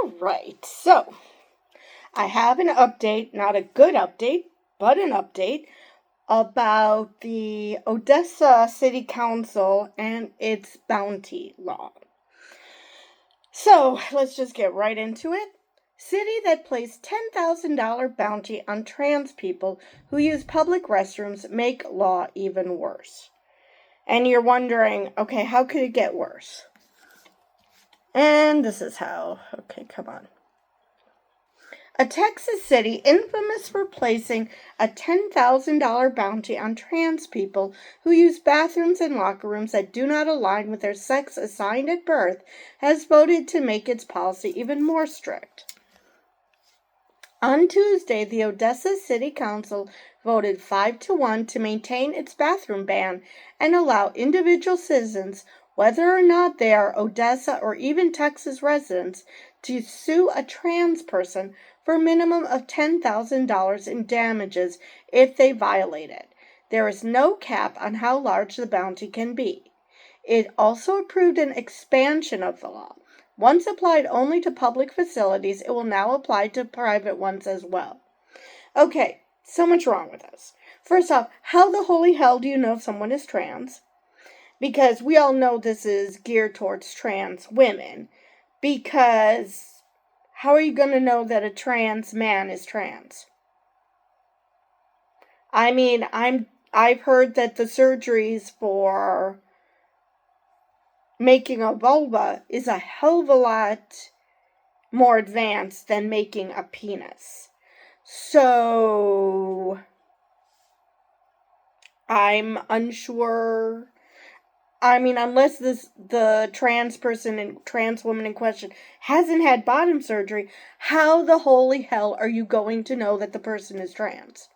All right, so I have an update, not a good update, but an update about the Odessa City Council and its bounty law. So let's just get right into it. City that placed $10,000 bounty on trans people who use public restrooms make law even worse. And you're wondering, okay, how could it get worse? And this is how. Okay, come on. A Texas city infamous for placing a $10,000 bounty on trans people who use bathrooms and locker rooms that do not align with their sex assigned at birth has voted to make its policy even more strict. On Tuesday, the Odessa City Council voted 5-1 to maintain its bathroom ban and allow individual citizens, whether or not they are Odessa or even Texas residents, to sue a trans person for a minimum of $10,000 in damages if they violate it. There is no cap on how large the bounty can be. It also approved an expansion of the law. Once applied only to public facilities, it will now apply to private ones as well. Okay, so much wrong with this. First off, how the holy hell do you know someone is trans? Because we all know this is geared towards trans women. Because how are you going to know that a trans man is trans? I mean, I've heard that the surgeries for making a vulva is a hell of a lot more advanced than making a penis. So I'm unsure. I mean, unless the trans person and trans woman in question hasn't had bottom surgery, how the holy hell are you going to know that the person is trans?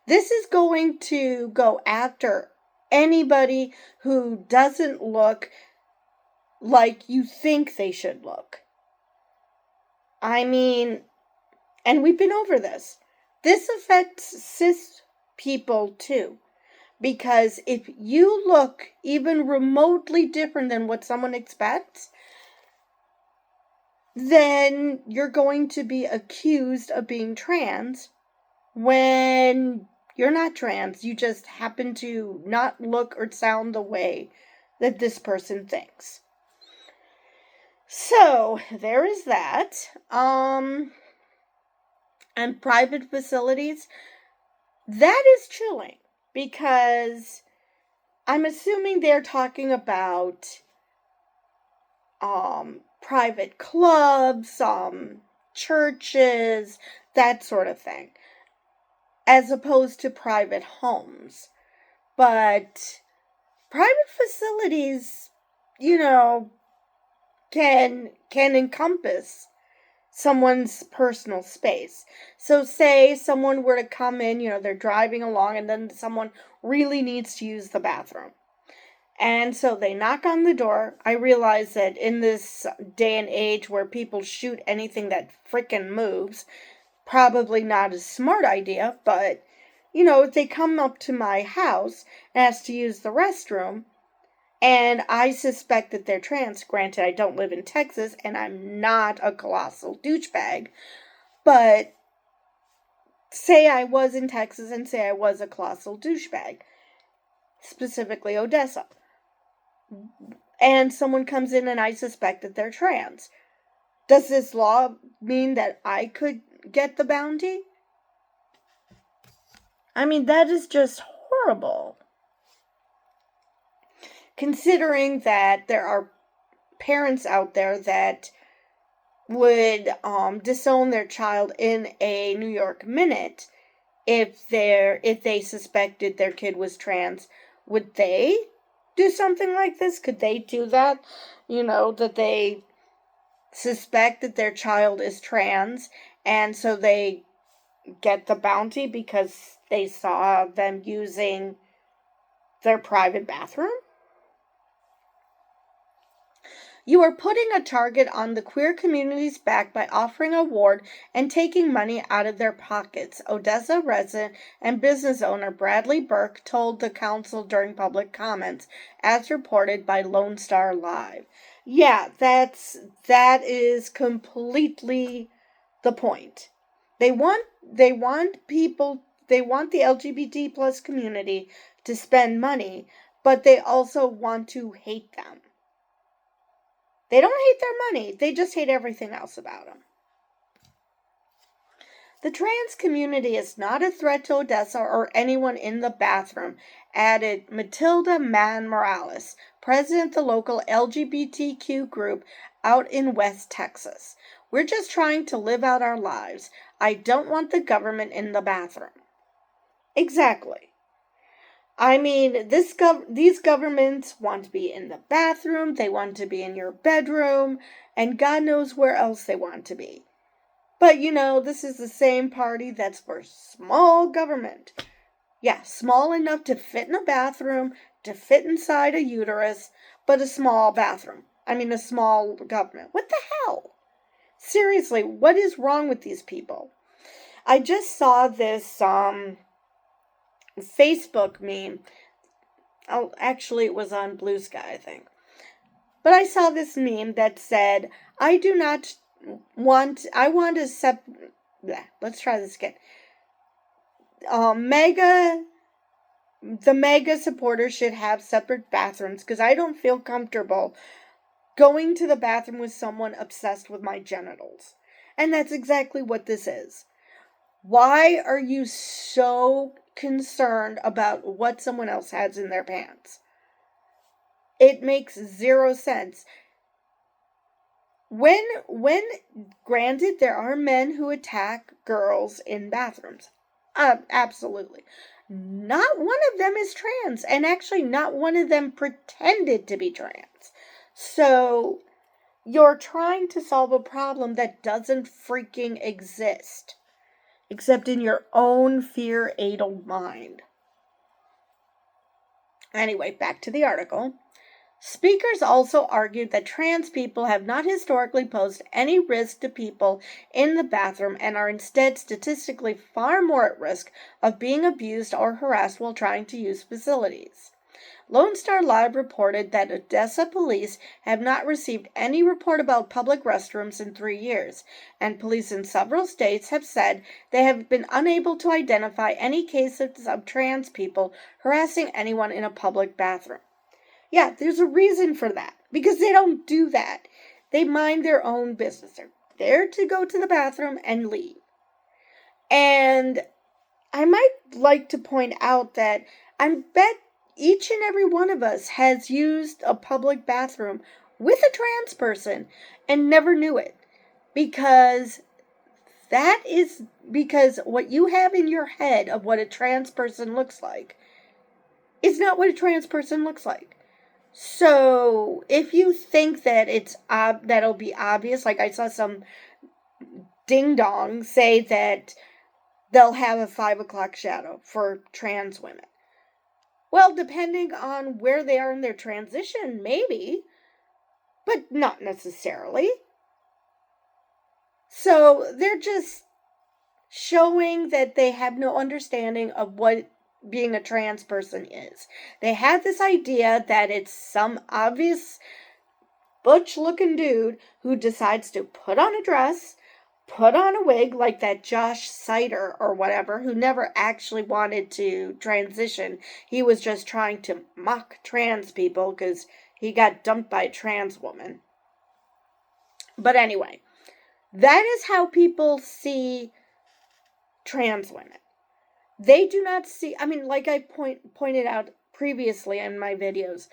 This is going to go after anybody who doesn't look like you think they should look. I mean, and we've been over this. This affects cis people too. Because if you look even remotely different than what someone expects, then you're going to be accused of being trans when you're not trans. You just happen to not look or sound the way that this person thinks. So, there is that. And private facilities, that is chilling. Because I'm assuming they're talking about private clubs, churches, that sort of thing, as opposed to private homes. But private facilities, can encompass someone's personal space. So say someone were to come in, they're driving along and then someone really needs to use the bathroom. And so they knock on the door. I realize that in this day and age where people shoot anything that frickin' moves, probably not a smart idea, but, if they come up to my house and ask to use the restroom, and I suspect that they're trans. Granted, I don't live in Texas, and I'm not a colossal douchebag. But say I was in Texas and say I was a colossal douchebag. Specifically Odessa. And someone comes in and I suspect that they're trans. Does this law mean that I could get the bounty? I mean, that is just horrible. Considering that there are parents out there that would disown their child in a New York minute if they suspected their kid was trans, would they do something like this? Could they do that? That they suspect that their child is trans and so they get the bounty because they saw them using their private bathroom? You are putting a target on the queer community's back by offering a award and taking money out of their pockets, Odessa resident and business owner Bradley Burke told the council during public comments, as reported by Lone Star Live. Yeah, that is completely the point. They want the LGBT plus community to spend money, but they also want to hate them. They don't hate their money, they just hate everything else about them. The trans community is not a threat to Odessa or anyone in the bathroom, added Matilda Mann Morales, president of the local LGBTQ group out in West Texas. We're just trying to live out our lives. I don't want the government in the bathroom. Exactly. I mean, these governments want to be in the bathroom, they want to be in your bedroom, and God knows where else they want to be. But this is the same party that's for small government. Yeah, small enough to fit in a bathroom, to fit inside a uterus, but a small bathroom. I mean, a small government. What the hell? Seriously, what is wrong with these people? I just saw this Facebook meme. Oh, actually, it was on Blue Sky, I think. But I saw this meme that said, I want to let's try this again. The mega supporters should have separate bathrooms because I don't feel comfortable going to the bathroom with someone obsessed with my genitals. And that's exactly what this is. Why are you so concerned about what someone else has in their pants? It makes zero sense. When granted, there are men who attack girls in bathrooms. Absolutely. Not one of them is trans, and actually not one of them pretended to be trans. So, you're trying to solve a problem that doesn't freaking exist. Except in your own fear-addled mind. Anyway, back to the article. Speakers also argued that trans people have not historically posed any risk to people in the bathroom and are instead statistically far more at risk of being abused or harassed while trying to use facilities. Lone Star Live reported that Odessa police have not received any report about public restrooms in 3 years, and police in several states have said they have been unable to identify any cases of trans people harassing anyone in a public bathroom. Yeah, there's a reason for that. Because they don't do that. They mind their own business. They're there to go to the bathroom and leave. And I might like to point out that I bet each and every one of us has used a public bathroom with a trans person and never knew it. Because what you have in your head of what a trans person looks like is not what a trans person looks like. So, if you think that that'll be obvious, like I saw some ding-dong say that they'll have a 5 o'clock shadow for trans women. Well, depending on where they are in their transition, maybe, but not necessarily. So, they're just showing that they have no understanding of what being a trans person is. They have this idea that it's some obvious butch-looking dude who decides to put on a dress, put on a wig like that Josh Sider or whatever, who never actually wanted to transition. He was just trying to mock trans people because he got dumped by a trans woman. But anyway, that is how people see trans women. They do not see, like I pointed out previously in my videos,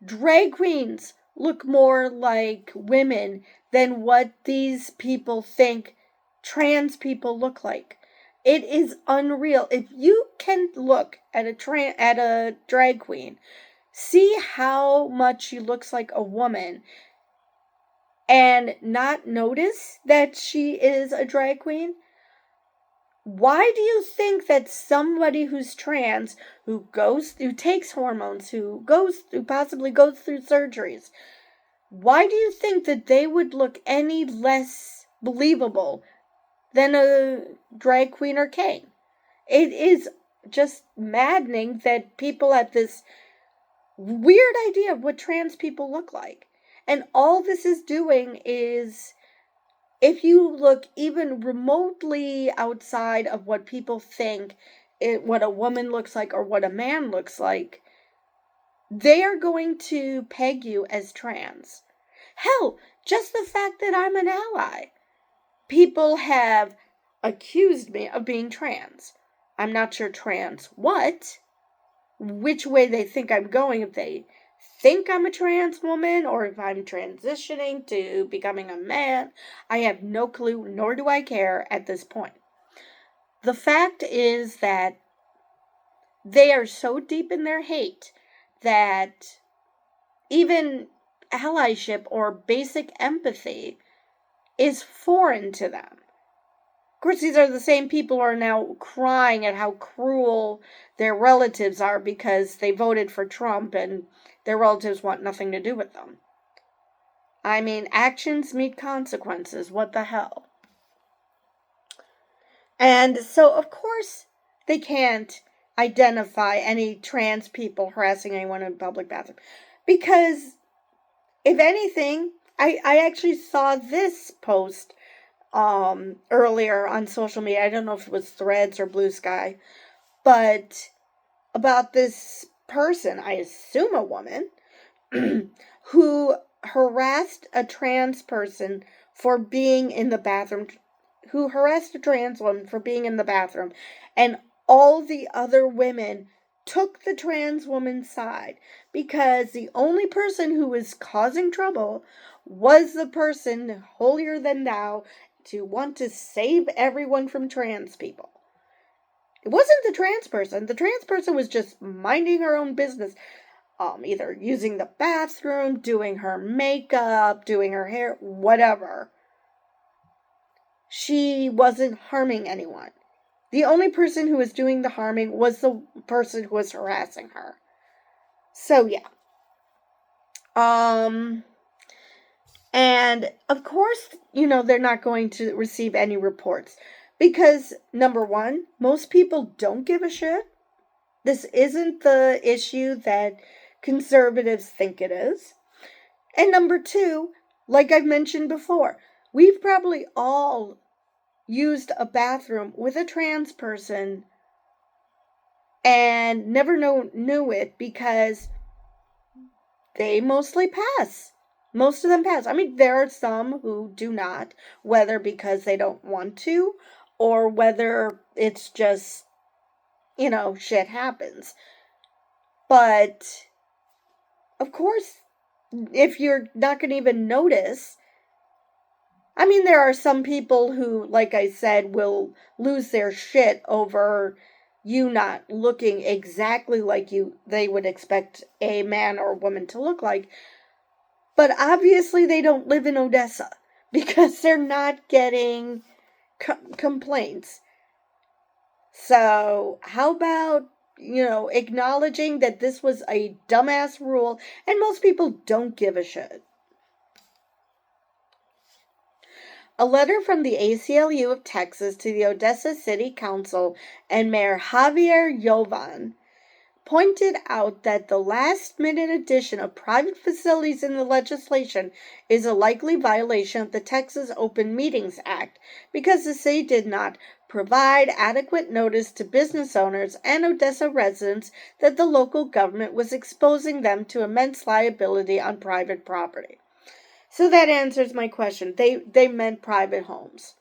drag queens look more like women than what these people think trans people look like. It is unreal. If you can look at a drag queen, see how much she looks like a woman, and not notice that she is a drag queen, why do you think that somebody who's trans, who takes hormones, who possibly goes through surgeries, why do you think that they would look any less believable than a drag queen or king? It is just maddening that people have this weird idea of what trans people look like. And all this is doing is, if you look even remotely outside of what people think what a woman looks like or what a man looks like, they are going to peg you as trans. Hell, just the fact that I'm an ally. People have accused me of being trans. I'm not sure trans what, which way they think I'm going, if they think I'm a trans woman or if I'm transitioning to becoming a man. I have no clue, nor do I care at this point. The fact is that they are so deep in their hate that even allyship or basic empathy is foreign to them. Of course, these are the same people who are now crying at how cruel their relatives are because they voted for Trump and their relatives want nothing to do with them. I mean, actions meet consequences. What the hell? And so, of course, they can't identify any trans people harassing anyone in a public bathroom. Because, if anything, I actually saw this post earlier on social media. I don't know if it was Threads or Blue Sky, but about this person, I assume a woman, who harassed a trans person for being in the bathroom, who harassed a trans woman for being in the bathroom, and all the other women took the trans woman's side because the only person who was causing trouble was the person holier than thou to want to save everyone from trans people. It wasn't the trans person. The trans person was just minding her own business, either using the bathroom, doing her makeup, doing her hair, whatever. She wasn't harming anyone. The only person who was doing the harming was the person who was harassing her. So, yeah. And, of course, they're not going to receive any reports. Because, number one, most people don't give a shit. This isn't the issue that conservatives think it is. And number two, like I've mentioned before, we've probably all used a bathroom with a trans person and never knew it because they mostly pass. Most of them pass. I mean, there are some who do not, whether because they don't want to or whether it's just, shit happens. But, of course, if you're not going to even notice, I mean, there are some people who, like I said, will lose their shit over you not looking exactly like they would expect a man or a woman to look like. But obviously they don't live in Odessa because they're not getting complaints. So how about, acknowledging that this was a dumbass rule and most people don't give a shit. A letter from the ACLU of Texas to the Odessa City Council and Mayor Javier Jovan pointed out that the last-minute addition of private facilities in the legislation is a likely violation of the Texas Open Meetings Act because the city did not provide adequate notice to business owners and Odessa residents that the local government was exposing them to immense liability on private property. So that answers my question. They meant private homes.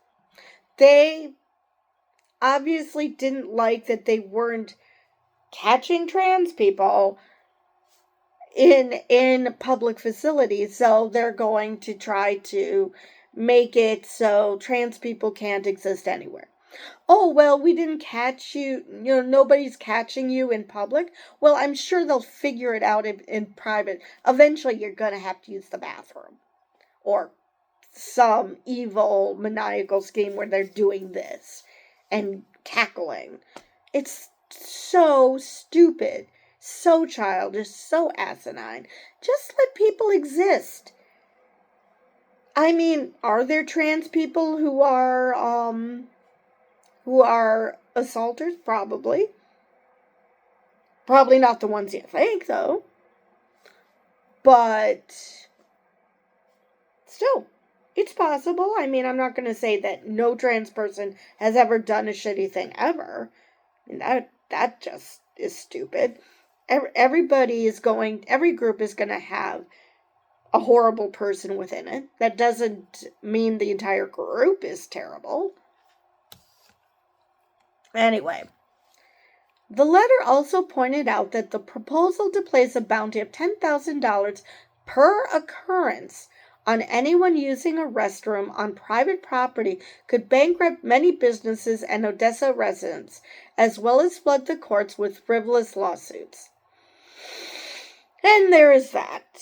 They obviously didn't like that they weren't catching trans people in public facilities, so they're going to try to make it so trans people can't exist anywhere. Oh, well, we didn't catch you, nobody's catching you in public. Well, I'm sure they'll figure it out in private. Eventually, you're going to have to use the bathroom. Or some evil maniacal scheme where they're doing this and cackling. It's so stupid, so childish, so asinine. Just let people exist. I mean, are there trans people who are assaulters? Probably. Probably not the ones you think, though. But still, it's possible. I mean, I'm not going to say that no trans person has ever done a shitty thing ever. I mean, that just is stupid. Every group is going to have a horrible person within it. That doesn't mean the entire group is terrible. Anyway, the letter also pointed out that the proposal to place a bounty of $10,000 per occurrence on anyone using a restroom on private property could bankrupt many businesses and Odessa residents, as well as flood the courts with frivolous lawsuits. And there is that.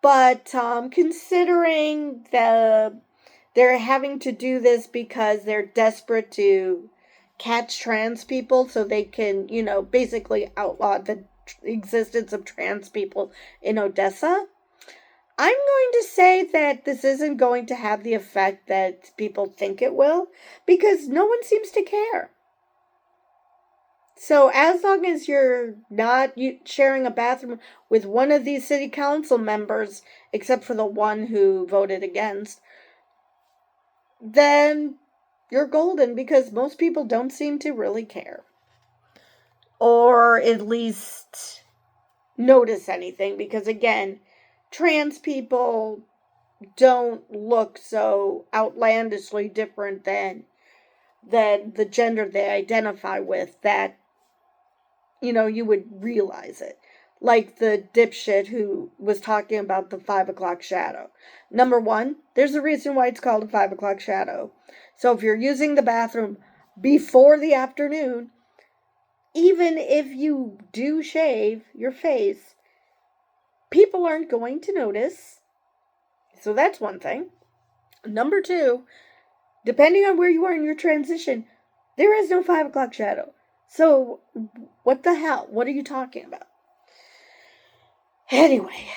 But considering they're having to do this because they're desperate to catch trans people so they can, basically outlaw the existence of trans people in Odessa, I'm going to say that this isn't going to have the effect that people think it will, because no one seems to care. So as long as you're not sharing a bathroom with one of these city council members, except for the one who voted against, then you're golden, because most people don't seem to really care. Or at least notice anything, because again, trans people don't look so outlandishly different than the gender they identify with that, you would realize it. Like the dipshit who was talking about the 5 o'clock shadow. Number one, there's a reason why it's called a 5 o'clock shadow. So if you're using the bathroom before the afternoon, even if you do shave your face, people aren't going to notice. So that's one thing. Number two, depending on where you are in your transition, there is no 5 o'clock shadow. So what the hell? What are you talking about? Anyway,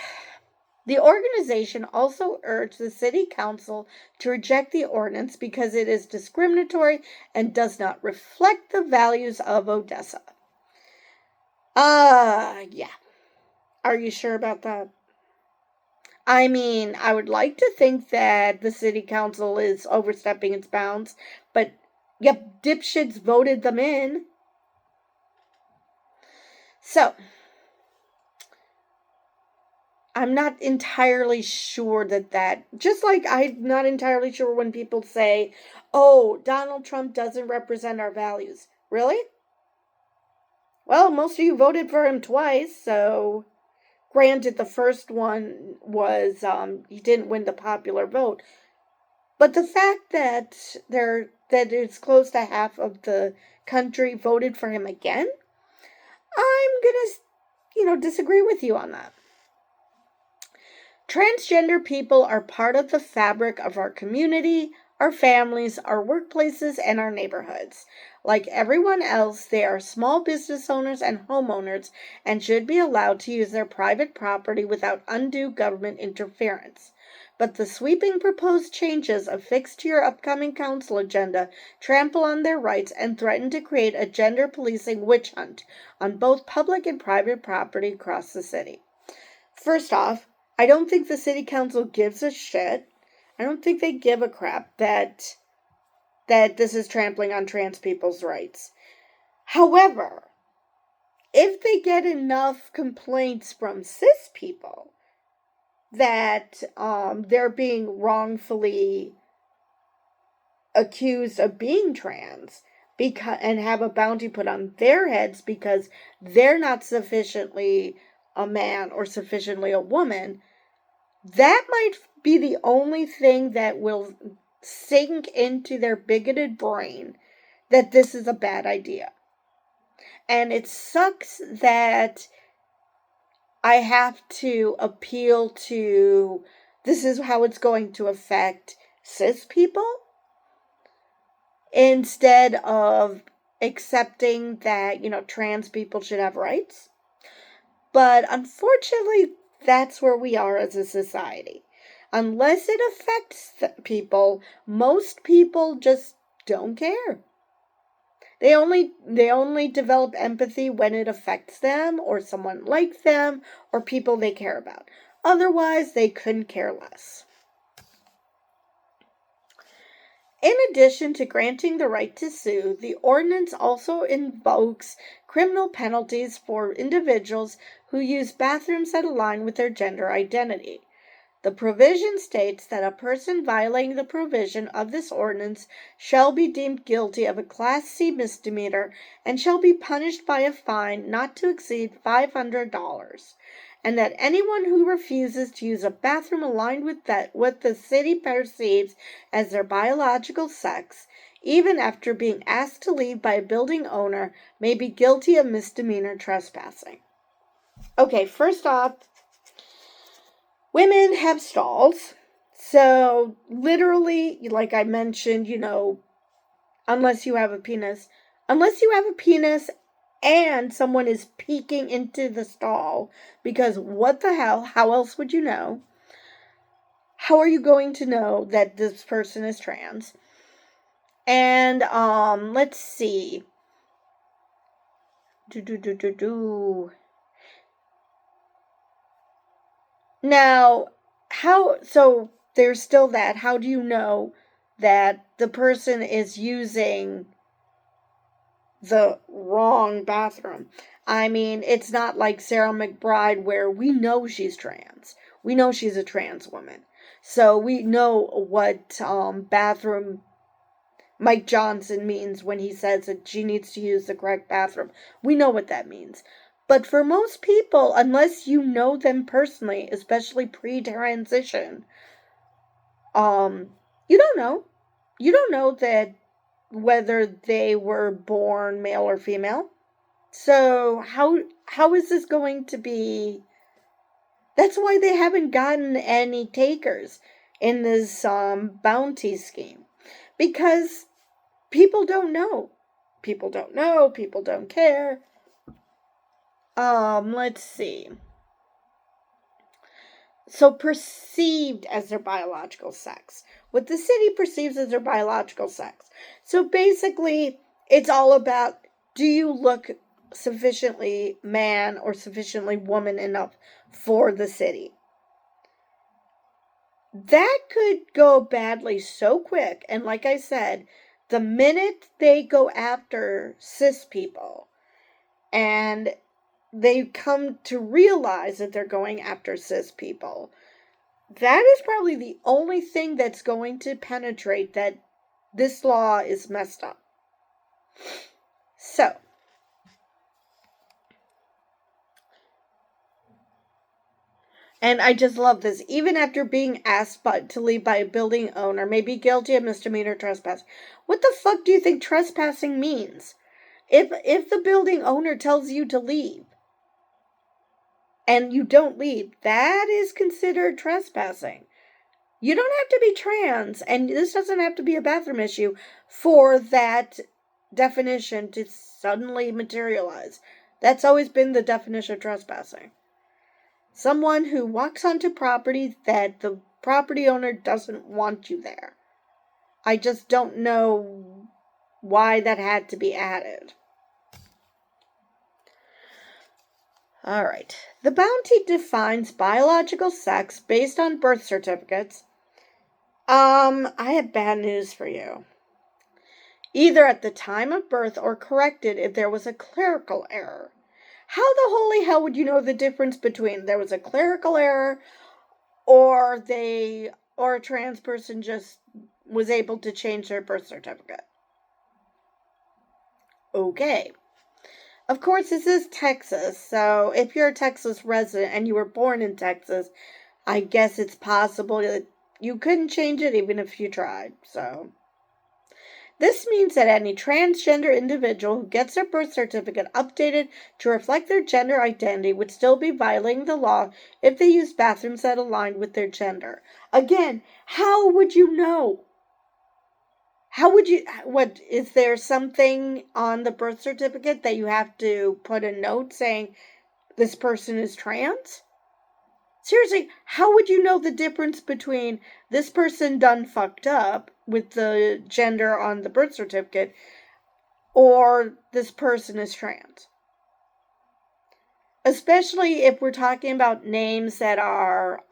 the organization also urged the city council to reject the ordinance because it is discriminatory and does not reflect the values of Odessa. Yeah. Are you sure about that? I mean, I would like to think that the city council is overstepping its bounds, but yep, dipshits voted them in. So, I'm not entirely sure that, just like I'm not entirely sure when people say, oh, Donald Trump doesn't represent our values. Really? Well, most of you voted for him twice, so granted the first one was, he didn't win the popular vote. But the fact that it's close to half of the country voted for him again, I'm gonna, disagree with you on that. Transgender people are part of the fabric of our community, our families, our workplaces, and our neighborhoods. Like everyone else, they are small business owners and homeowners and should be allowed to use their private property without undue government interference. But the sweeping proposed changes affixed to your upcoming council agenda trample on their rights and threaten to create a gender policing witch hunt on both public and private property across the city. First off, I don't think the city council gives a shit. I don't think they give a crap that this is trampling on trans people's rights. However, if they get enough complaints from cis people that they're being wrongfully accused of being trans and have a bounty put on their heads because they're not sufficiently a man or sufficiently a woman, that might be the only thing that will sink into their bigoted brain that this is a bad idea. And it sucks that I have to appeal to this is how it's going to affect cis people instead of accepting that, trans people should have rights. But unfortunately, that's where we are as a society. Unless it affects people, most people just don't care. They only develop empathy when it affects them or someone like them or people they care about. Otherwise, they couldn't care less. In addition to granting the right to sue, the ordinance also invokes criminal penalties for individuals who use bathrooms that align with their gender identity. The provision states that a person violating the provision of this ordinance shall be deemed guilty of a Class C misdemeanor and shall be punished by a fine not to exceed $500, and that anyone who refuses to use a bathroom aligned with what the city perceives as their biological sex, even after being asked to leave by a building owner, may be guilty of misdemeanor trespassing. Okay, first off, women have stalls, so literally, like I mentioned, unless you have a penis and someone is peeking into the stall, because what the hell, how else would you know? How are you going to know that this person is trans? And, let's see. Now, so there's still that. How do you know that the person is using the wrong bathroom? I mean, it's not like Sarah McBride where we know she's trans. We know she's a trans woman. So we know what bathroom Mike Johnson means when he says that she needs to use the correct bathroom. We know what that means. But for most people, unless you know them personally, especially pre-transition, you don't know. You don't know that whether they were born male or female. So how is this going to be? That's why they haven't gotten any takers in this bounty scheme, because people don't know. People don't know. People don't care. Let's see. So perceived as their biological sex. What the city perceives as their biological sex. So basically, it's all about, do you look sufficiently man or sufficiently woman enough for the city? That could go badly so quick. And like I said, the minute they go after cis people and they come to realize that they're going after cis people, that is probably the only thing that's going to penetrate that this law is messed up. So, and I just love this. Even after being asked to leave by a building owner, may be guilty of misdemeanor trespass. What the fuck do you think trespassing means? If the building owner tells you to leave and you don't leave, that is considered trespassing. You don't have to be trans, and this doesn't have to be a bathroom issue for that definition to suddenly materialize. That's always been the definition of trespassing. Someone who walks onto property that the property owner doesn't want you there. I just don't know why that had to be added. All right. The bounty defines biological sex based on birth certificates. I have bad news for you. Either at the time of birth or corrected if there was a clerical error. How the holy hell would you know the difference between there was a clerical error or a trans person just was able to change their birth certificate? Okay. Of course, this is Texas, so if you're a Texas resident and you were born in Texas, I guess it's possible that you couldn't change it even if you tried, so. This means that any transgender individual who gets their birth certificate updated to reflect their gender identity would still be violating the law if they used bathrooms that aligned with their gender. Again, how would you know? Is there something on the birth certificate that you have to put a note saying this person is trans? Seriously, how would you know the difference between this person done fucked up with the gender on the birth certificate or this person is trans? Especially if we're talking about names that are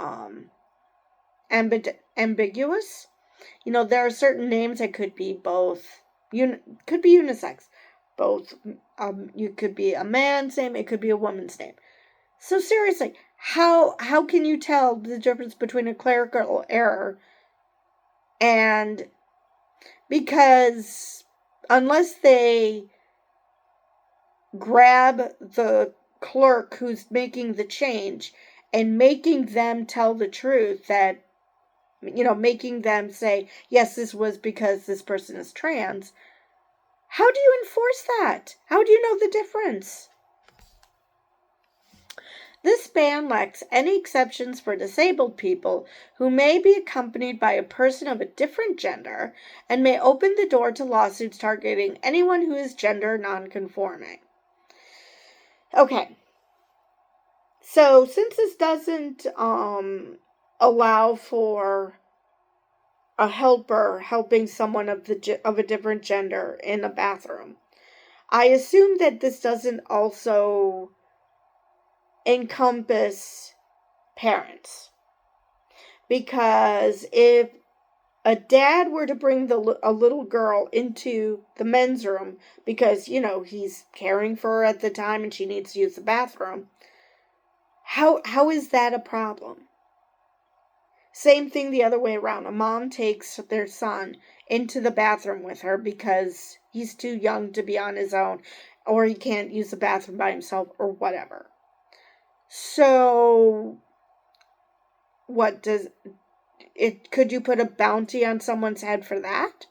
ambiguous. there are certain names that could be both, could be unisex. Both, you could be a man's name, it could be a woman's name. So seriously, how can you tell the difference between a clerical error and, because unless they grab the clerk who's making the change and making them tell the truth, that, making them say, yes, this was because this person is trans, how do you enforce that? How do you know the difference? This ban lacks any exceptions for disabled people who may be accompanied by a person of a different gender, and may open the door to lawsuits targeting anyone who is gender nonconforming. Okay. So since this doesn't allow for a helper helping someone of a different gender in a bathroom, I assume that this doesn't also encompass parents. Because if a dad were to bring a little girl into the men's room because, he's caring for her at the time and she needs to use the bathroom, how is that a problem? Same thing the other way around. A mom takes their son into the bathroom with her because he's too young to be on his own, or he can't use the bathroom by himself, or whatever. So, could you put a bounty on someone's head for that?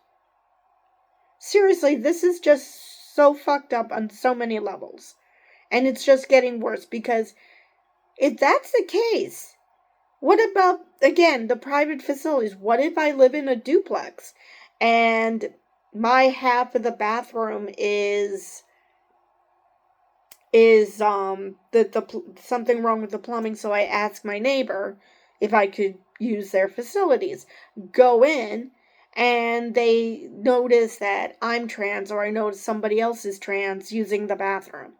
Seriously, this is just so fucked up on so many levels. And it's just getting worse, because if that's the case, what about, again, the private facilities? What if I live in a duplex and my half of the bathroom is something wrong with the plumbing, so I ask my neighbor if I could use their facilities. Go in, and they notice that I'm trans, or I notice somebody else is trans using the bathroom.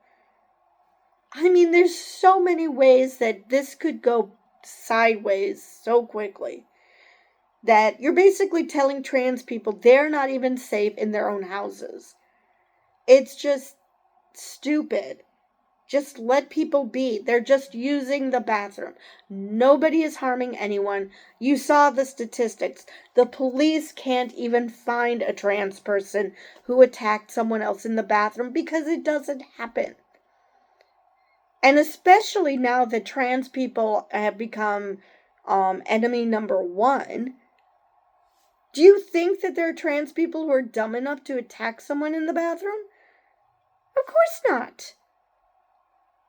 I mean, there's so many ways that this could go sideways so quickly, that you're basically telling trans people they're not even safe in their own houses. It's just stupid. Just let people be. They're just using the bathroom. Nobody is harming anyone. You saw the statistics. The police can't even find a trans person who attacked someone else in the bathroom because it doesn't happen. And especially now that trans people have become enemy number one, do you think that there are trans people who are dumb enough to attack someone in the bathroom? Of course not.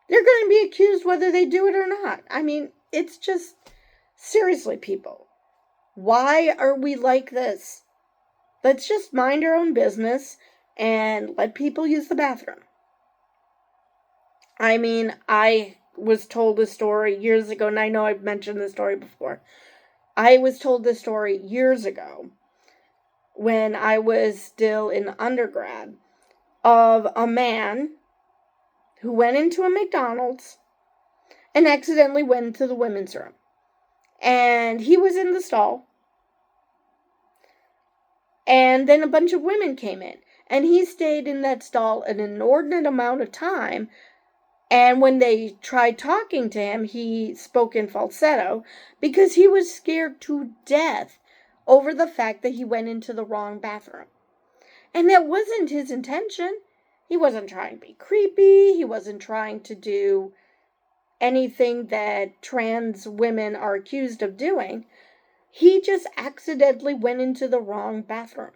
They're going to be accused whether they do it or not. I mean, it's just, seriously, people, why are we like this? Let's just mind our own business and let people use the bathroom. I mean, I was told this story years ago, and I know I've mentioned this story before. I was told this story years ago when I was still in undergrad, of a man who went into a McDonald's and accidentally went into the women's room. And he was in the stall. And then a bunch of women came in. And he stayed in that stall an inordinate amount of time. And when they tried talking to him, he spoke in falsetto because he was scared to death over the fact that he went into the wrong bathroom. And that wasn't his intention. He wasn't trying to be creepy. He wasn't trying to do anything that trans women are accused of doing. He just accidentally went into the wrong bathroom.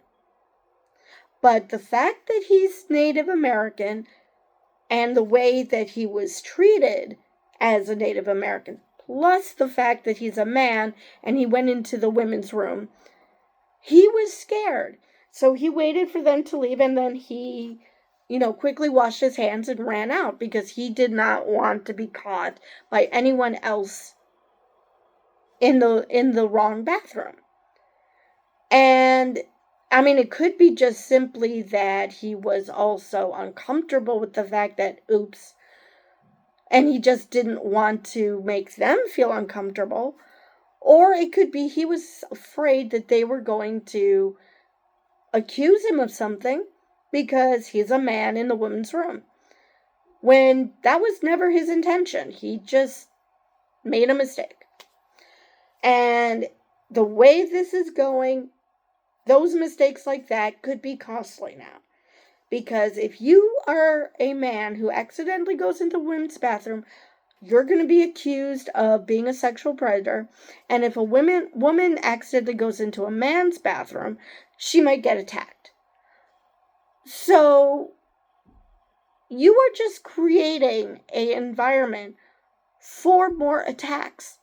But the fact that he's Native American and the way that he was treated as a Native American, plus the fact that he's a man and he went into the women's room, he was scared. So he waited for them to leave, and then he, quickly washed his hands and ran out because he did not want to be caught by anyone else in the wrong bathroom. And I mean, it could be just simply that he was also uncomfortable with the fact that, and he just didn't want to make them feel uncomfortable. Or it could be he was afraid that they were going to accuse him of something because he's a man in the women's room. When that was never his intention. He just made a mistake. And the way this is going, those mistakes like that could be costly now. Because if you are a man who accidentally goes into the women's bathroom, you're going to be accused of being a sexual predator. And if a woman accidentally goes into a man's bathroom, she might get attacked. So you are just creating an environment for more attacks.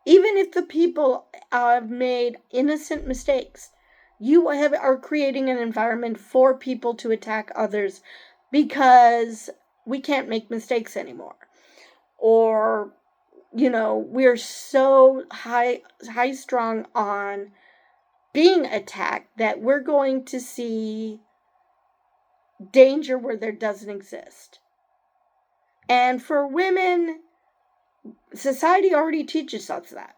Even if the people have made innocent mistakes, you are creating an environment for people to attack others because we can't make mistakes anymore. Or, we're so high strung on being attacked that we're going to see danger where there doesn't exist. And for women, society already teaches us that.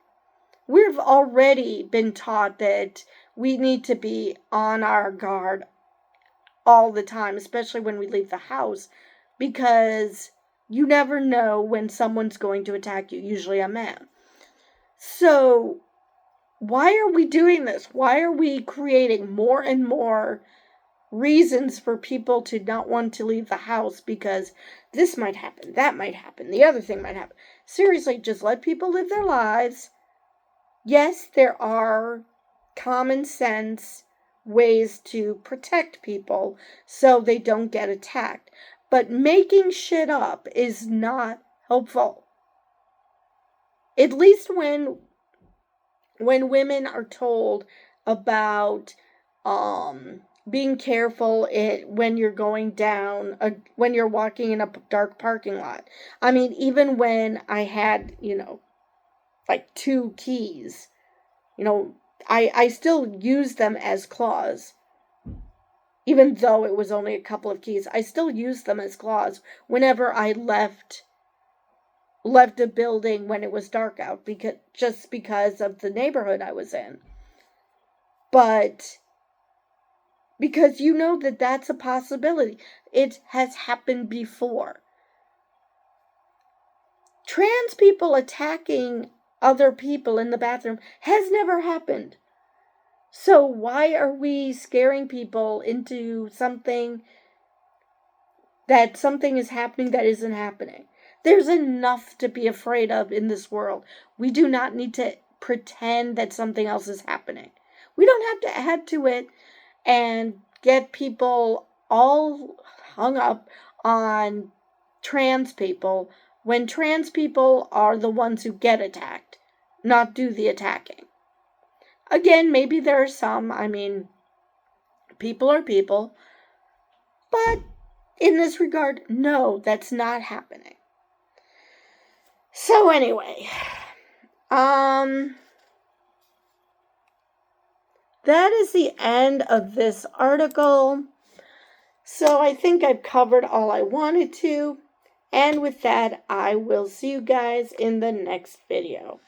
We've already been taught that we need to be on our guard all the time, especially when we leave the house, because you never know when someone's going to attack you, usually a man. So, why are we doing this? Why are we creating more and more reasons for people to not want to leave the house because this might happen, that might happen, the other thing might happen? Seriously, just let people live their lives. Yes, there are common sense ways to protect people so they don't get attacked. But making shit up is not helpful. At least when women are told about being careful when you're going down, when you're walking in a dark parking lot. I mean, even when I had, like 2 keys, I still use them as claws. Even though it was only a couple of keys, I still used them as claws whenever I left a building when it was dark out, because of the neighborhood I was in. But because that's a possibility. It has happened before. Trans people attacking other people in the bathroom has never happened. So why are we scaring people into something is happening that isn't happening? There's enough to be afraid of in this world. We do not need to pretend that something else is happening. We don't have to add to it and get people all hung up on trans people when trans people are the ones who get attacked, not do the attacking. Again, maybe there are some, people are people, but in this regard, no, that's not happening. So anyway, that is the end of this article. So I think I've covered all I wanted to. And with that, I will see you guys in the next video.